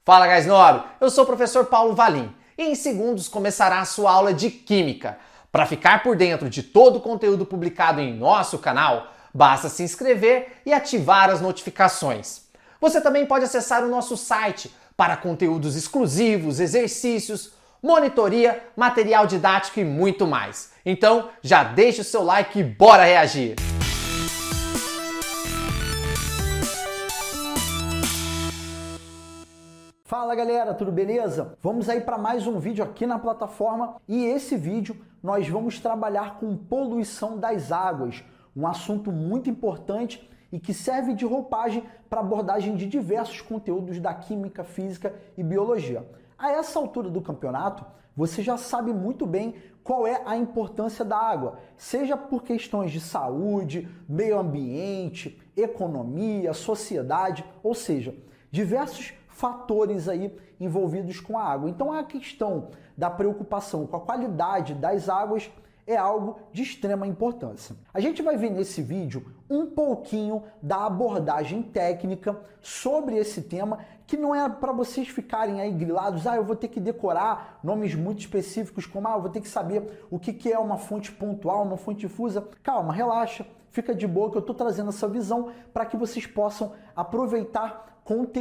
Fala, guys nobre! Eu sou o professor Paulo Valim e em segundos começará a sua aula de Química. Para ficar por dentro de todo o conteúdo publicado em nosso canal, basta se inscrever e ativar as notificações. Você também pode acessar o nosso site para conteúdos exclusivos, exercícios, monitoria, material didático e muito mais. Então, já deixa o seu like e bora reagir! Fala galera, tudo beleza? Vamos aí para mais um vídeo aqui na plataforma e esse vídeo nós vamos trabalhar com poluição das águas, um assunto muito importante e que serve de roupagem para abordagem de diversos conteúdos da química, física e biologia. A essa altura do campeonato, você já sabe muito bem qual é a importância da água, seja por questões de saúde, meio ambiente, economia, sociedade, ou seja, diversos fatores aí envolvidos com a água. Então a questão da preocupação com a qualidade das águas é algo de extrema importância. A gente vai ver nesse vídeo um pouquinho da abordagem técnica sobre esse tema, que não é para vocês ficarem aí grilados, eu vou ter que decorar nomes muito específicos, como eu vou ter que saber o que é uma fonte pontual, uma fonte difusa. Calma, relaxa, fica de boa que eu estou trazendo essa visão para que vocês possam aproveitar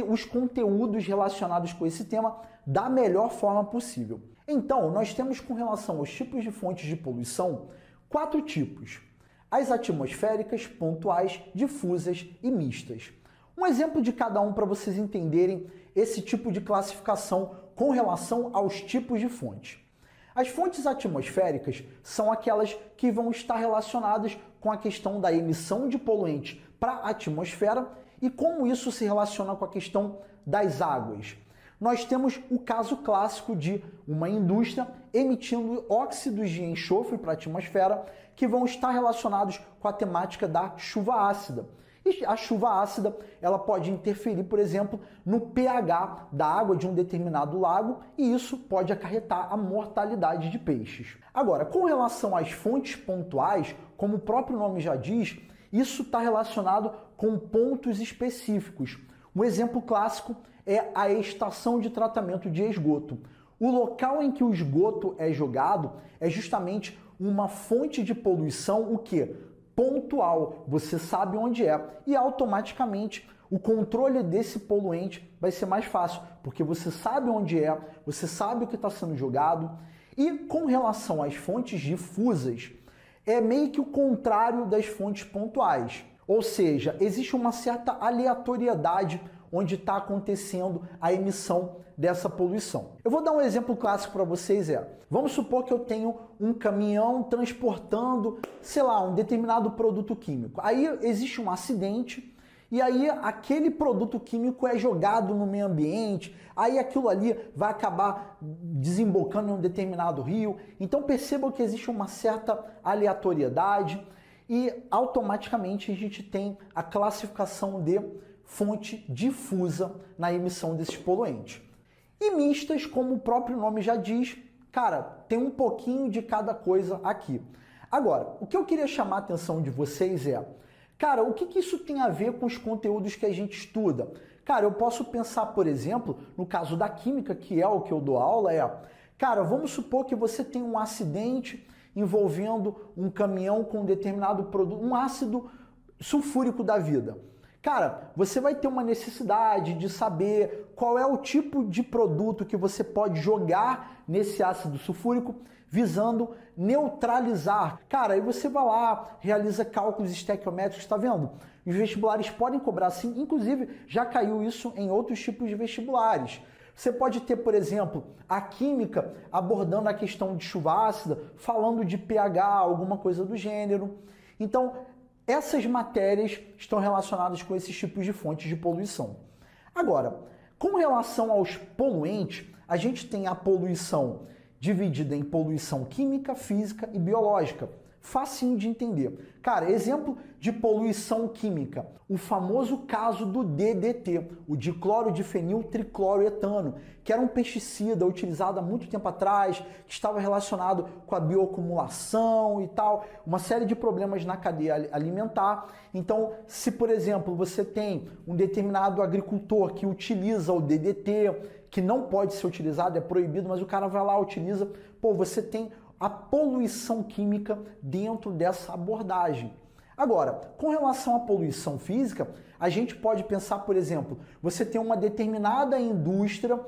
os conteúdos relacionados com esse tema da melhor forma possível. Então, nós temos com relação aos tipos de fontes de poluição, 4 tipos: as atmosféricas, pontuais, difusas e mistas. Um exemplo de cada um para vocês entenderem esse tipo de classificação com relação aos tipos de fonte. As fontes atmosféricas são aquelas que vão estar relacionadas com a questão da emissão de poluentes para a atmosfera e como isso se relaciona com a questão das águas. Nós temos o caso clássico de uma indústria emitindo óxidos de enxofre para a atmosfera que vão estar relacionados com a temática da chuva ácida. E a chuva ácida ela pode interferir, por exemplo, no pH da água de um determinado lago e isso pode acarretar a mortalidade de peixes. Agora, com relação às fontes pontuais, como o próprio nome já diz, isso está relacionado com pontos específicos. Um exemplo clássico é a estação de tratamento de esgoto. O local em que o esgoto é jogado é justamente uma fonte de poluição, o quê? Pontual. Você sabe onde é e automaticamente o controle desse poluente vai ser mais fácil, porque você sabe onde é, você sabe o que está sendo jogado. E com relação às fontes difusas, é meio que o contrário das fontes pontuais. Ou seja, existe uma certa aleatoriedade onde está acontecendo a emissão dessa poluição. Eu vou dar um exemplo clássico para vocês, vamos supor que eu tenho um caminhão transportando, sei lá, um determinado produto químico. Aí existe um acidente e aí aquele produto químico é jogado no meio ambiente, aí aquilo ali vai acabar desembocando em um determinado rio. Então percebam que existe uma certa aleatoriedade e automaticamente a gente tem a classificação de fonte difusa na emissão desses poluentes. E mistas, como o próprio nome já diz, cara, tem um pouquinho de cada coisa aqui. Agora, o que eu queria chamar a atenção de vocês cara, o que isso tem a ver com os conteúdos que a gente estuda? Cara, eu posso pensar, por exemplo, no caso da química, que é o que eu dou aula, cara, vamos supor que você tem um acidente envolvendo um caminhão com um determinado produto, um ácido sulfúrico da vida. Cara, você vai ter uma necessidade de saber qual é o tipo de produto que você pode jogar nesse ácido sulfúrico visando neutralizar. Cara, aí você vai lá, realiza cálculos estequiométricos, tá vendo? Os vestibulares podem cobrar sim, inclusive já caiu isso em outros tipos de vestibulares. Você pode ter, por exemplo, a química abordando a questão de chuva ácida, falando de pH, alguma coisa do gênero. Então, essas matérias estão relacionadas com esses tipos de fontes de poluição. Agora, com relação aos poluentes, a gente tem a poluição dividida em poluição química, física e biológica. facinho de entender. Cara, exemplo de poluição química, o famoso caso do DDT, o diclorodifenil tricloroetano, que era um pesticida utilizado há muito tempo atrás, que estava relacionado com a bioacumulação e tal, uma série de problemas na cadeia alimentar. Então, se por exemplo você tem um determinado agricultor que utiliza o DDT, que não pode ser utilizado, é proibido, mas o cara vai lá, utiliza, pô, você tem a poluição química dentro dessa abordagem. Agora, com relação à poluição física, a gente pode pensar, por exemplo, você tem uma determinada indústria,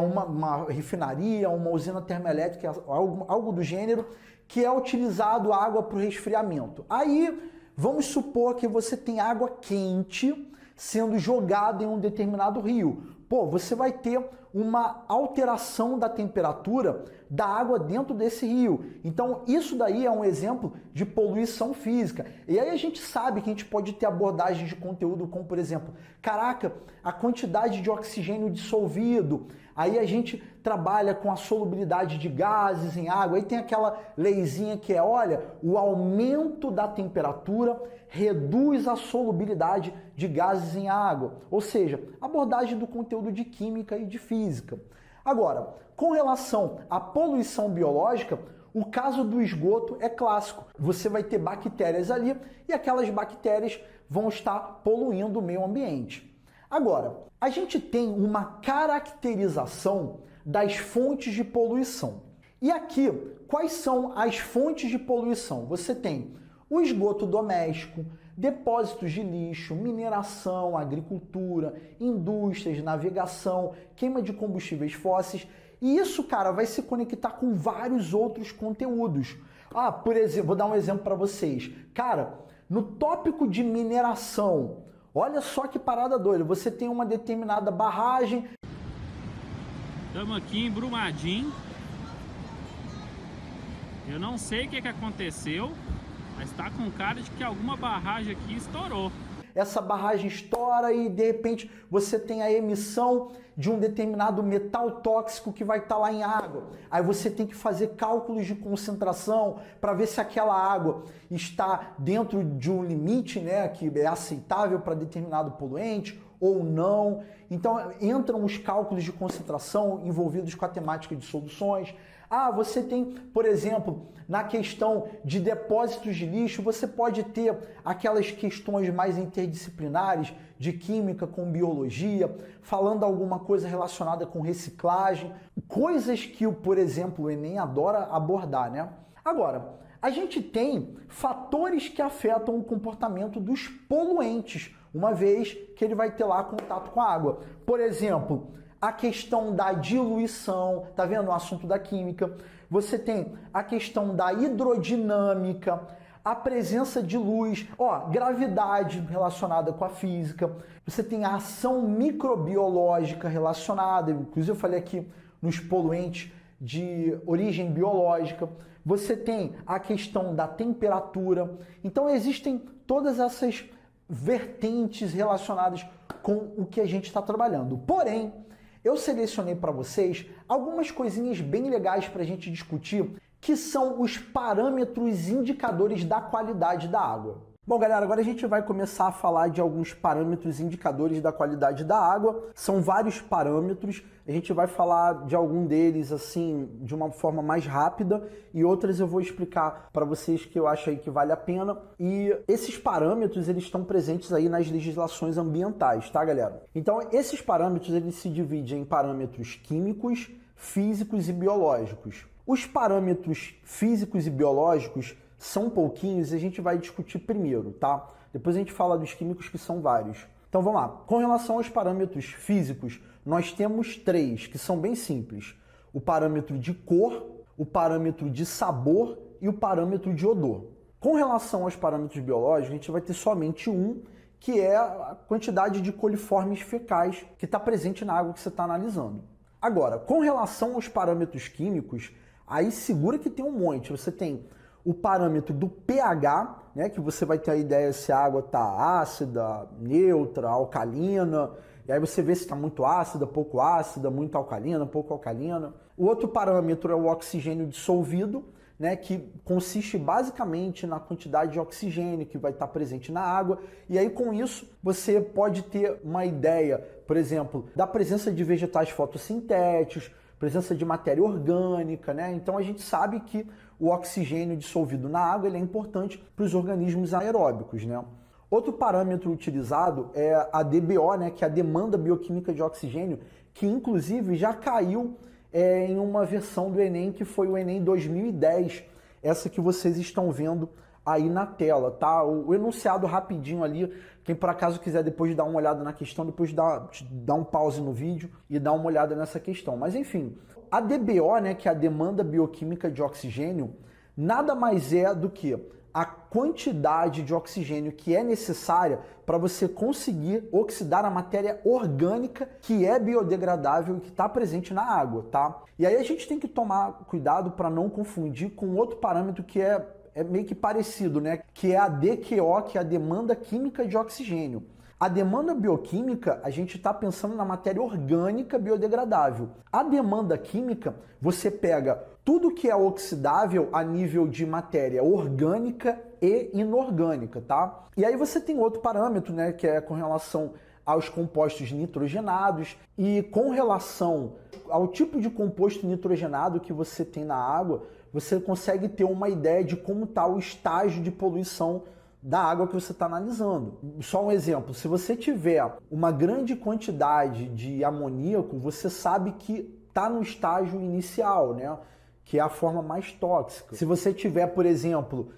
uma refinaria, uma usina termoelétrica, algo do gênero, que é utilizado água para o resfriamento. Aí, vamos supor que você tem água quente sendo jogada em um determinado rio. Pô, você vai ter uma alteração da temperatura da água dentro desse rio. Então, isso daí é um exemplo de poluição física. E aí a gente sabe que a gente pode ter abordagens de conteúdo como, por exemplo, caraca, a quantidade de oxigênio dissolvido. Aí a gente trabalha com a solubilidade de gases em água. Aí tem aquela leizinha que é, olha, o aumento da temperatura reduz a solubilidade de gases em água. Ou seja, abordagem do conteúdo de química e de física. Agora, com relação à poluição biológica, o caso do esgoto é clássico. Você vai ter bactérias ali e aquelas bactérias vão estar poluindo o meio ambiente. Agora, a gente tem uma caracterização das fontes de poluição. E aqui, quais são as fontes de poluição? Você tem o esgoto doméstico, depósitos de lixo, mineração, agricultura, indústrias, navegação, queima de combustíveis fósseis. E isso, cara, vai se conectar com vários outros conteúdos. Por exemplo, vou dar um exemplo para vocês. Cara, no tópico de mineração, olha só que parada doida. Você tem uma determinada barragem. Estamos aqui em Brumadinho. Eu não sei o que aconteceu, mas tá com cara de que alguma barragem aqui estourou. Essa barragem estoura e de repente você tem a emissão de um determinado metal tóxico que vai estar lá em água. Aí você tem que fazer cálculos de concentração para ver se aquela água está dentro de um limite, né, que é aceitável para determinado poluente ou não. Então entram os cálculos de concentração envolvidos com a temática de soluções. Você tem, por exemplo, na questão de depósitos de lixo, você pode ter aquelas questões mais interdisciplinares de química com biologia, falando alguma coisa relacionada com reciclagem, coisas que, por exemplo, o Enem adora abordar, né? Agora, a gente tem fatores que afetam o comportamento dos poluentes, uma vez que ele vai ter lá contato com a água. Por exemplo, a questão da diluição, tá vendo o assunto da química? Você tem a questão da hidrodinâmica, a presença de luz, gravidade relacionada com a física. Você tem a ação microbiológica relacionada, inclusive eu falei aqui nos poluentes de origem biológica. Você tem a questão da temperatura. Então existem todas essas vertentes relacionadas com o que a gente está trabalhando. Porém, eu selecionei para vocês algumas coisinhas bem legais para a gente discutir, que são os parâmetros indicadores da qualidade da água. Bom, galera, agora a gente vai começar a falar de alguns parâmetros indicadores da qualidade da água. São vários parâmetros, a gente vai falar de algum deles assim de uma forma mais rápida e outras eu vou explicar para vocês que eu acho aí que vale a pena. E esses parâmetros, eles estão presentes aí nas legislações ambientais, tá, galera? Então, esses parâmetros, eles se dividem em parâmetros químicos, físicos e biológicos. Os parâmetros físicos e biológicos são pouquinhos e a gente vai discutir primeiro, tá? Depois a gente fala dos químicos, que são vários. Então vamos lá. Com relação aos parâmetros físicos, nós temos 3, que são bem simples. O parâmetro de cor, o parâmetro de sabor e o parâmetro de odor. Com relação aos parâmetros biológicos, a gente vai ter somente um, que é a quantidade de coliformes fecais que está presente na água que você está analisando. Agora, com relação aos parâmetros químicos, aí segura que tem um monte. Você tem o parâmetro do pH, né, que você vai ter a ideia se a água está ácida, neutra, alcalina, e aí você vê se está muito ácida, muito alcalina. O outro parâmetro é o oxigênio dissolvido, né, que consiste basicamente na quantidade de oxigênio que vai estar presente na água. E aí com isso você pode ter uma ideia, por exemplo, da presença de vegetais fotossintéticos, presença de matéria orgânica, né? Então a gente sabe que o oxigênio dissolvido na água ele é importante para os organismos anaeróbicos, né? Outro parâmetro utilizado é a DBO, né, que é a demanda bioquímica de oxigênio, que inclusive já caiu em uma versão do Enem, que foi o Enem 2010, essa que vocês estão vendo aí na tela, tá? O enunciado rapidinho ali, quem por acaso quiser depois dar uma olhada na questão, depois dá um pause no vídeo e dá uma olhada nessa questão. Mas enfim, a DBO, né, que é a demanda bioquímica de oxigênio, nada mais é do que a quantidade de oxigênio que é necessária para você conseguir oxidar a matéria orgânica que é biodegradável e que está presente na água, tá? E aí a gente tem que tomar cuidado para não confundir com outro parâmetro que é meio que parecido, né? Que é a DQO, que é a demanda química de oxigênio. A demanda bioquímica, a gente está pensando na matéria orgânica biodegradável. A demanda química, você pega tudo que é oxidável a nível de matéria orgânica e inorgânica, tá? E aí você tem outro parâmetro, né, que é com relação aos compostos nitrogenados e com relação ao tipo de composto nitrogenado que você tem na água, você consegue ter uma ideia de como está o estágio de poluição da água que você está analisando. Só um exemplo, se você tiver uma grande quantidade de amoníaco, você sabe que está no estágio inicial, né? Que é a forma mais tóxica. Se você tiver, por exemplo,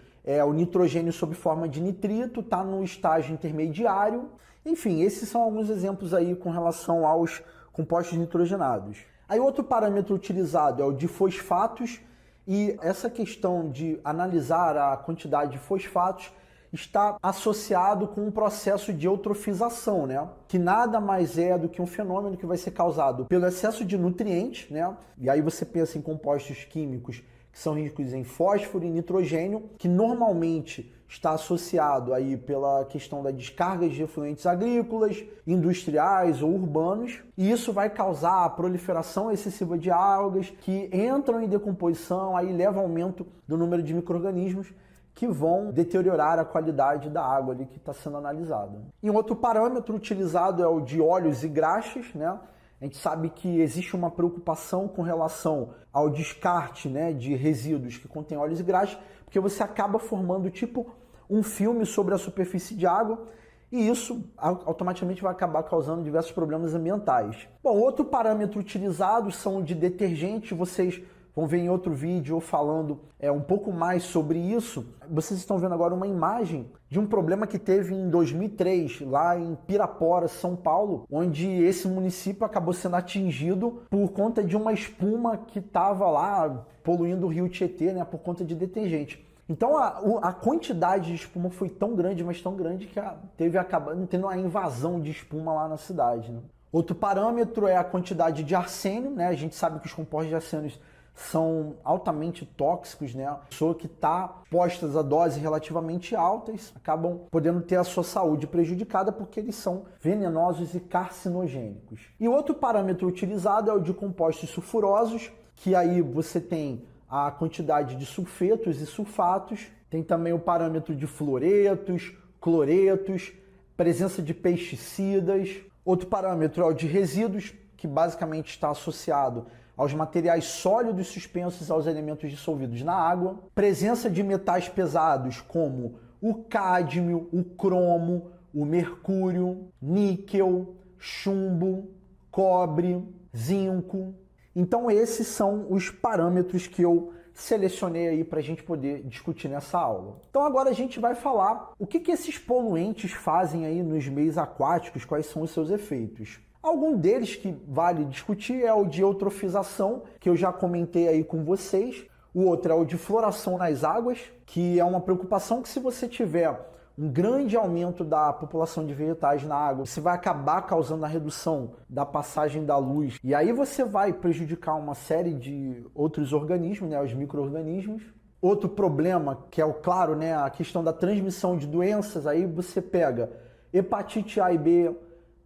o nitrogênio sob forma de nitrito, está no estágio intermediário. Enfim, esses são alguns exemplos aí com relação aos compostos nitrogenados. Aí outro parâmetro utilizado é o de fosfatos, e essa questão de analisar a quantidade de fosfatos está associado com um processo de eutrofização, né? Que nada mais é do que um fenômeno que vai ser causado pelo excesso de nutrientes, né? E aí você pensa em compostos químicos que são ricos em fósforo e nitrogênio, que normalmente está associado aí pela questão da descarga de efluentes agrícolas, industriais ou urbanos, e isso vai causar a proliferação excessiva de algas que entram em decomposição, aí leva ao aumento do número de micro-organismos que vão deteriorar a qualidade da água ali que está sendo analisada. E um outro parâmetro utilizado é o de óleos e graxas, né? A gente sabe que existe uma preocupação com relação ao descarte, né, de resíduos que contêm óleos e graxas, porque você acaba formando tipo um filme sobre a superfície de água e isso automaticamente vai acabar causando diversos problemas ambientais. Bom, outro parâmetro utilizado são de detergentes, vocês vão ver em outro vídeo falando um pouco mais sobre isso. Vocês estão vendo agora uma imagem de um problema que teve em 2003, lá em Pirapora, São Paulo, onde esse município acabou sendo atingido por conta de uma espuma que estava lá poluindo o rio Tietê, né, por conta de detergente. Então a quantidade de espuma foi tão grande, mas tão grande, que teve acabando tendo uma invasão de espuma lá na cidade, né? Outro parâmetro é a quantidade de arsênio, né? A gente sabe que os compostos de arsênio são altamente tóxicos, né? Pessoa que está postas a doses relativamente altas acabam podendo ter a sua saúde prejudicada porque eles são venenosos e carcinogênicos. E outro parâmetro utilizado é o de compostos sulfurosos, que aí você tem a quantidade de sulfetos e sulfatos, tem também o parâmetro de fluoretos, cloretos, presença de pesticidas. Outro parâmetro é o de resíduos, que basicamente está associado aos materiais sólidos suspensos aos elementos dissolvidos na água, presença de metais pesados como o cádmio, o cromo, o mercúrio, níquel, chumbo, cobre, zinco. Então esses são os parâmetros que eu selecionei aí para a gente poder discutir nessa aula. Então agora a gente vai falar o que esses poluentes fazem aí nos meios aquáticos, quais são os seus efeitos. Algum deles que vale discutir é o de eutrofização, que eu já comentei aí com vocês. O outro é o de floração nas águas, que é uma preocupação que se você tiver um grande aumento da população de vegetais na água, você vai acabar causando a redução da passagem da luz. E aí você vai prejudicar uma série de outros organismos, né, os micro-organismos. Outro problema, que é claro, né, a questão da transmissão de doenças, aí você pega hepatite A e B,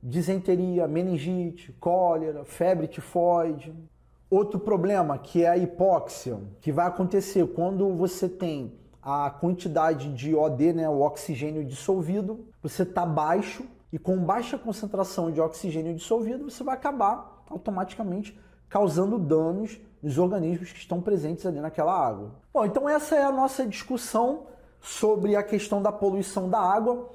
disenteria, meningite, cólera, febre tifoide. Outro problema que é a hipóxia, que vai acontecer quando você tem a quantidade de OD, né, o oxigênio dissolvido, você está baixo e com baixa concentração de oxigênio dissolvido, você vai acabar automaticamente causando danos nos organismos que estão presentes ali naquela água. Bom, então essa é a nossa discussão sobre a questão da poluição da água.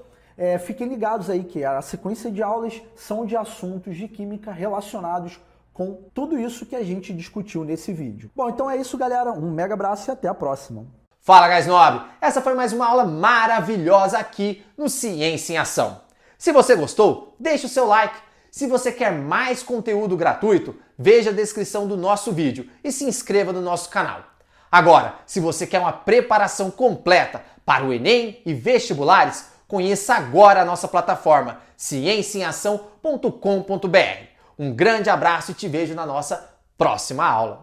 Fiquem ligados aí que a sequência de aulas são de assuntos de química relacionados com tudo isso que a gente discutiu nesse vídeo. Bom, então é isso, galera. Um mega abraço e até a próxima. Fala, Gás Nobre! Essa foi mais uma aula maravilhosa aqui no Ciência em Ação. Se você gostou, deixa o seu like. Se você quer mais conteúdo gratuito, veja a descrição do nosso vídeo e se inscreva no nosso canal. Agora, se você quer uma preparação completa para o Enem e vestibulares, conheça agora a nossa plataforma cienciaação.com.br. Um grande abraço e te vejo na nossa próxima aula.